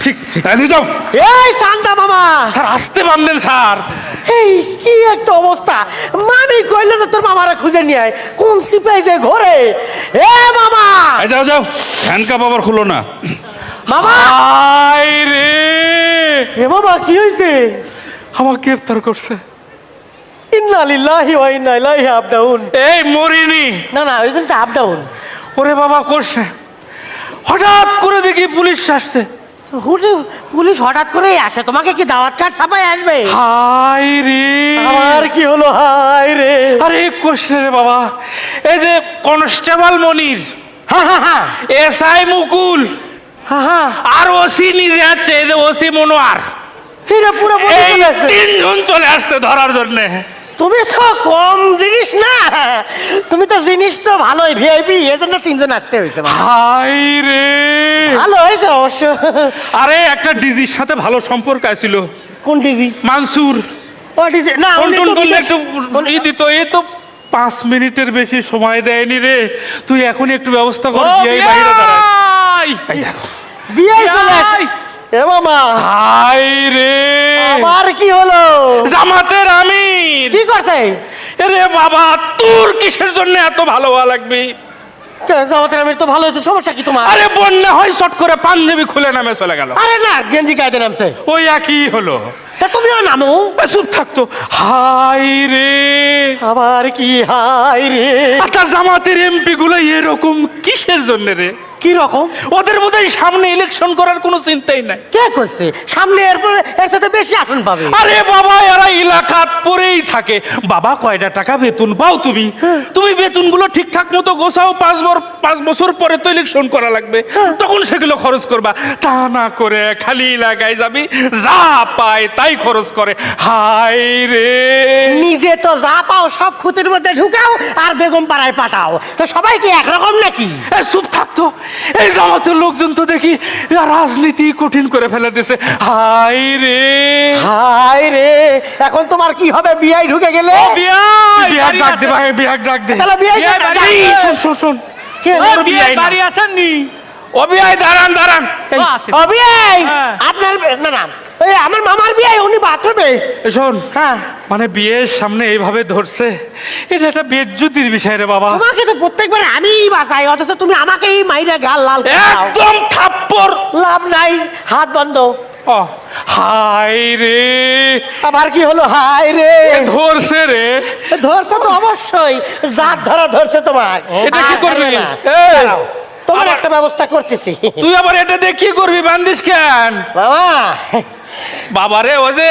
ঠিক ঠিক যাও। এই চান্দা মামা, স্যার আসতে বান্ধেন স্যার। এই কি একটা অবস্থা! মামি কইলে তো তোর মামারা খুঁজে নিয়ে আয়, কোন সিপাই যে ঘরে। এ মামা, যাও যাও, হ্যান্ডকাপ আবার খুলো না। মামা, আই রে, এ মামা কি হয়েছে? আমার গ্রেফতার করছে। ইন্না লিল্লাহি ওয়া ইন্না ইলাইহি রাজিউন। এই মরিনি, না না, ওই জন্য আপ ডাউন। ওরে বাবা করছে। হঠাৎ করে দেখি পুলিশ আসছে। পুলিশ হঠাৎ করেই আসে? তোমাকে কি দাওয়াত কার্ড ছাপাই আসবে? হাই রে, আমার কি হলো? হাই রে! আরে করছে রে বাবা। এই যে কনস্টেবল মনির, হ্যাঁ হ্যাঁ হ্যাঁ এসআই মুকুল, হ্যাঁ, আর ওসি নিজে আছে, এই যে ওসি মনোয়ার, এরা পুরো এই তিনজন চলে আসছে ধরার জন্য। তুমি তো কম জিনিস না, তুমি তো জিনিস তো ভালোই, ভিআইপি, এজন্য তিনজন আসতে হয়েছে। হাই রে, ভালো হয়েছে অবশ্য। আরে একটা ডিজির সাথে ভালো সম্পর্ক ছিল। কোন ডিজি? মানসুর। ও ডিজি না, ফোন উনি টোন তো করলে বিদেশ- একটু ই দিত। এই তো 5 মিনিটের বেশি সময় দেয়নি রে। তুই এখনই একটু ব্যবস্থা কর, বিআই বাইরে দাঁড়ায়। এই দেখো, বিআই চলে আসে। এ মামা, হাই রে, আবার কি হলো? জামাতের আমির। কি করছে? আরে বাবা, তোর কিসের জন্য এত ভালো হওয়া লাগবে? আমাদের আমি তো ভালো হয়েছে, সমস্যা কি তোমার? আরে বন্যা হয়, শট করে পাঞ্জাবি খুলে নামে চলে গেল। আরে না, গেঞ্জি গাইতে নামছে। ওই একই হলো। তা তুমিও নামো। চুপ থাকতো। হাই রে, আবার কি হাই রে? আচ্ছা জামাতের এমপি গুলো এরকম কিসের জন্য রে? কি রকম? ওদের বোধহয় সামনে ইলেকশন করার কোনো চিন্তাই নাই। কে করছে? সামনে এরপরে এর সাথে বেশি আসন পাবে। আরে বাবা, এরা এলাকাত পরেই থাকে। বাবা কয়টা টাকা বেতন পাও তুমি? তুমি বেতনগুলো ঠিকঠাক মতো গোছাও। 5 বছর পরে তো ইলেকশন করা লাগবে, তখন সেগুলো খরচ করবা। তা না করে খালি এলাকায় যাবি, যা পায় তাই খরচ করে। হাই রে, নিজে তো যা পাও সব খুঁতির মধ্যে ঢুকাও আর বেগম পাড়ায় পাঠাও। তো সবাই কি একরকম নাকি? এ চুপ থাকতো। এই জামাতের লোকজন তো দেখি রাজনীতি কঠিন করে ফেলে দিছে। হাই রে, হাই রে! এখন তোমার কি হবে বিআই ঢুকে গেলে? বিহার ডাক দে ভাই, বিহার ডাক দে। তাহলে বিআই এই, শোন শোন শোন, কে? বিআই বাড়ি আসেননি। ও বিআই দাঁড়ান দাঁড়ান। এই, ও বিআই, হ্যাঁ। আপনার না না, এই আমার মামার বিআই, উনি বাথরুমে। শোন, হ্যাঁ, মানে বিয়ের সামনে এইভাবে ধরছে, এটা একটা বেজ্জতির বিষয় রে বাবা। তোমাকে তো প্রত্যেকবার আমিই বাঁচাই, অথচ তুমি আমাকেই মাইরা গাল লাল করে দাও। একদম থাপ্পড়। লাভ নাই, হাত বন্ধ। ও হাই রে, আবার কি হলো? হাই রে! ধরছে রে। ধরছে তো অবশ্যই, জাত ধরা ধরছে তোমার। এটা কি আর করবি? পারবে না। এই, দাঁড়াও, তোমার আবার- একটা ব্যবস্থা করতেছি। তুই আবার এটা দিয়ে কি করবি? বান্দিস কেন? বাবা, বাবারে, ও যে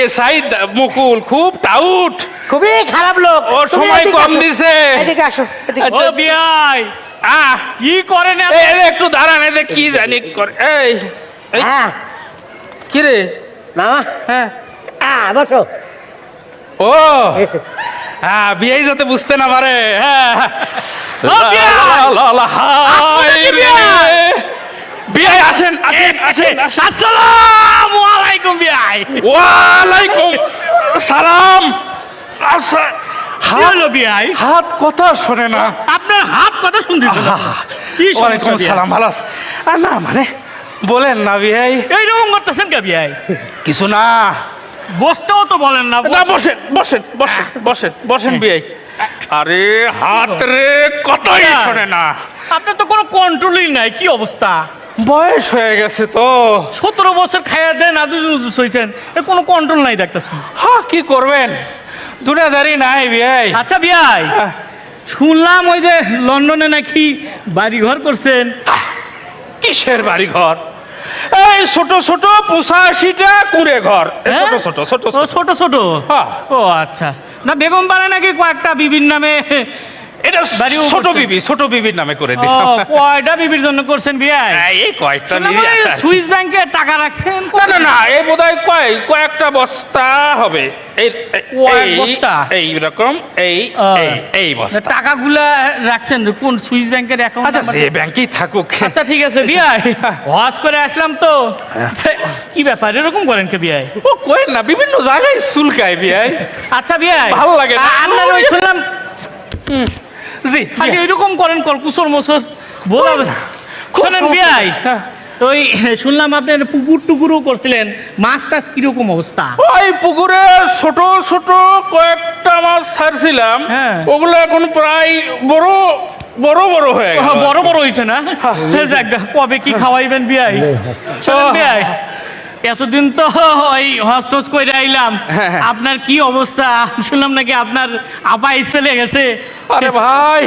এসআই মুকুল খুব টাউট। খুবই খারাপ লোক। ওর তুমি সময় এদিকে কম আসো। দিছে। এদিকে আসো, এদিকে। আচ্ছা, বিআই কি করেন? একটু দাঁড়ান, এতে কি জানি করে। এই এই, হ্যাঁ, কি রে? মামা, হ্যাঁ, বসো। ও হ্যাঁ, বিয়ে যাতে বুঝতে না পারে। হ্যাঁ, হাই রে, বিয়ে আসেন আসেন আসেন আসেন। আসসালামু আলাইকুম বিআই। ওয়ালাইকুম সালাম। আচ্ছা, কি হলো বিআই? হাত কথা শোনে না। আপনার হাত কথা শুনতেছে না। কি ওয়ালাইকুম সমস্যা সালাম, ভালো আছে? আর না মানে বলেন না বিয়াই। এইরকম করতেছেন কে বিআই? কিছু না। বসতেও তো বলেন না। না, বসেন বসেন বসেন বসেন বসেন বিয়াই। আরে হাত রে, কথাই শোনে না। আপনার তো কোনো কন্ট্রোলই নাই, কি অবস্থা? বয়স হয়ে গেছে তো। 17 বছর খাইয়া দেন, আদু হয়েছেন, এর কোনো কন্ট্রোল নাই দেখতেছি। হ্যাঁ, কি করবেন, দুনিয়াদারি নাই বিয়াই। আচ্ছা বিআই, শুনলাম ওই যে লন্ডনে নাকি বাড়ি ঘর করছেন। কিসের বাড়ি ঘর? এই ছোট ছোট 85টা কুঁড়ে ঘর। এই হ্যাঁ? ছোট ছোট ছোট ও ছোট। ছোট ছোট। হ্যাঁ। ও আচ্ছা, না বেগম পাড়া নাকি কয়েকটা বিবির নামে। এটা বাড়িও ছোট করছেন? বিবি, ছোট বিবির নামে করে ও, দিলাম। কয়টা বিবির জন্য করছেন বিআই? এই কয়েকটা শুনলাম নিয়ে ওই আসা। সুইস ব্যাংকে টাকা রাখছেন। না না না, এই বোধহয় কয়েকটা বস্তা হবে। কয়েক বস্তা? এইরকম এই এই এই বস্তা। টাকাগুলা রাখছেন কোন সুইস ব্যাংকের অ্যাকাউন্ট? আচ্ছা, যে ব্যাংকেই থাকুক। আচ্ছা ঠিক আছে বিআই, হজ করে আসলাম তো। কি ব্যাপার এরকম করেন কে বিআই? ও কই না, বিভিন্ন জায়গায় চুলকায় বিয়াই। আচ্ছা বিআই, ভালো লাগে না। আপনার ওই শুনলাম জি, খালি এরকম করেন, কুসর মোসর বোঝা যায় না। খুব শোনেন সমস্যা বিআই, আছে। হ্যাঁ। তো ওই শুনলাম আপনার পুকুর টুকুরও করছিলেন, মাছ টাছ কিরকম অবস্থা? ওই পুকুরে ছোট ছোট কয়েকটা মাছ ছাড়ছিলাম, হ্যাঁ। ওগুলো এখন প্রায় বড় বড় বড় হয়ে গেছে। বড় বড় হয়েছে না? যাক গে, কবে কি খাওয়াইবেন বিয়াই? শোনেন বিয়াই, এতদিন তো ওই হজ টজ করে আইলাম, আপনার কি অবস্থা? শুনলাম নাকি আপনার আপাই চলে গেছে। আরে ভাই,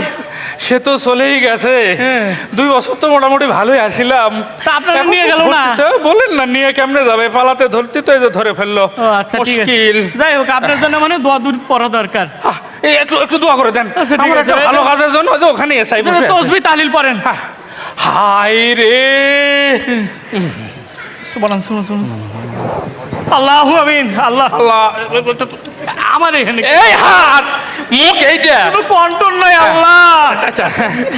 সে তো চলেই গেছে। হ্যাঁ। 2 বছর তো মোটামুটি ভালোই আসিলাম। তা আপনারা এখন নিয়ে তো গেল না? ধরতেছে, বলেন না নিয়ে কেমনে যাবে, পালাতে ধরতে তো এই যে ধরে ফেললো। ও আচ্ছা, ঠিক আছে। মুশকিল। যাই হোক, আপনার জন্য মানে দোয়া দূর পড়া দরকার। এই একটু একটু দোয়া করে দেন আচ্ছা, ঠিক আমার আছে। একটা ভালো কাজের জন্য, ওই যে ওখানে এসআই বসে আছে। তসবি তালিল পড়েন। হাই রে, শুনুন শুনুন শুনুন, আল্লাহু আমিন। আল্লাহ আল্লাহ, আমার এখানে এই হাত মুখ এইটা। কোনো কন্ট্রোল নাই আল্লাহ।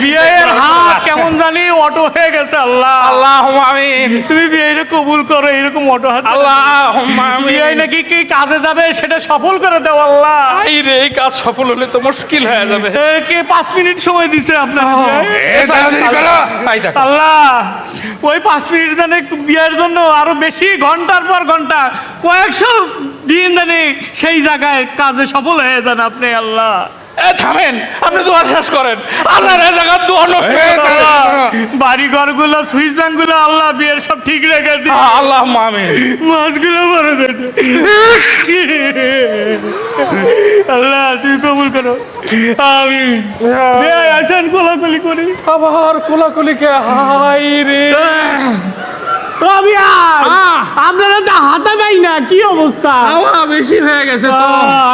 বিয়ের হাত কেমন জানি অটো হয়ে গেছে আল্লাহ। আল্লাহুম্মা আমিন। তুমি বিয়েটা কবুল করো, এরকম অটো হাত। আল্লাহুম্মা বিয়ে আমিন। নাকি কি কাজে যাবে সেটা সফল করে দাও আল্লাহ। হাই রে, এই কাজ সফল হলে তো মুশকিল হয়ে যাবে। কে 5 মিনিট সময় দিছে আপনার? এ তাড়াতাড়ি করো। এই দেখো। আল্লাহ, ওই 5 মিনিট জানে বিয়ের জন্য আরো বেশি ঘন্টার পর ঘন্টা, কয়েকশো দিন জানি সেই জায়গায় কাজে সফল হয়ে যান আপনি আল্লাহ। থামেন, আপনি দোয়া শেষ করেন। আল্লাহ রে জায়গা দোয়া নষ্ট এই করবেন না। বাড়ি ঘর গুলো, সুইচ ব্যাংক গুলো আল্লাহ বিয়ের সব ঠিক রেখে দিন। আল্লাহুম্মা আমিন। মাছগুলো ভরে দেন আল্লাহ, তুই কবুল করো। আমি আসেন কোলাকুলি করি। আবার কোলাকুলিকে, হাই রে। আপনারা তো হাতে পাই না, কি অবস্থা? খাওয়া বেশি হয়ে গেছে তো।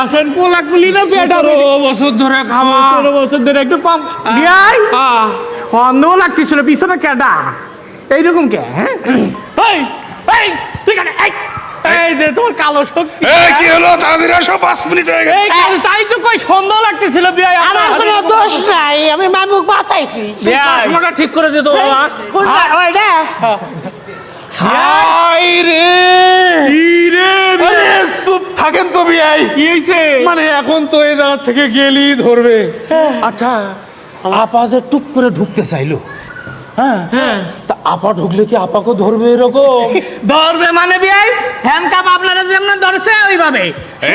আসেন কোলাকুলি না পেটা 17 বছর ধরে খাওয়া। 15 বছর ধরে একটু কম বিয়াই সন্দেহ লাগতেছিল, পিছনে কেডা এইরকম কে? হ্যাঁ, এই এই তুই কেন? এই যে তোমার কালো শক্তি। এই কি হলো, তাড়াতাড়ি আসো, 5 মিনিট হয়ে গেছে। এই তাই তো কই সন্দেহ লাগতেছিল বিয়াই। আমার কোনো দোষ নাই, আমি মামুক বাঁচাইছি। চশমাটা ঠিক করে দে তো বাবা। কোনটা ওই রে? হাই রে। আরে চুপ থাকেন তো বিয়াই। কি হইছে? মানে এখন তো এই জায়গা থেকে গেলি ধরবে। আচ্ছা, আপা যে টুক করে ঢুকতে চাইলো, হ্যাঁ, তা আপা ঢুকলে কি আপাকে ধরবে এরকম? ধরবে মানে বিয়াই হ্যান্ডকাপ আপনারা যেমন ধরছে ওইভাবে।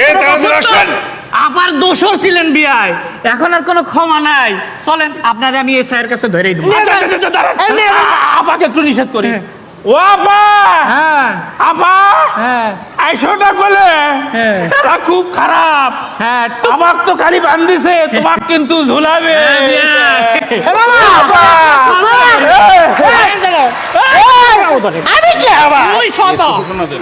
এই তাড়াতাড়ি আসেন। আবার দোষর ছিলেন বিয়াই, এখন আর কোনো ক্ষমা নাই। চলেন আপনারা আমি এই স্যারের কাছে ধরেই দেবো। আচ্ছা, আচ্ছা, আচ্ছা, দাঁড়ান। আপাকে একটু নিষেধ করি। ও আপা, হ্যাঁ আপা, হ্যাঁ আইসোটা বলে হ্যাঁ। এরা খুব খারাপ। হ্যাঁ, আমাক তো খালি বান্ধিছে, তোমাক কিন্তু ঝুলাবে। আপা, আমি কি আবার? ওই শত শোনা দেন।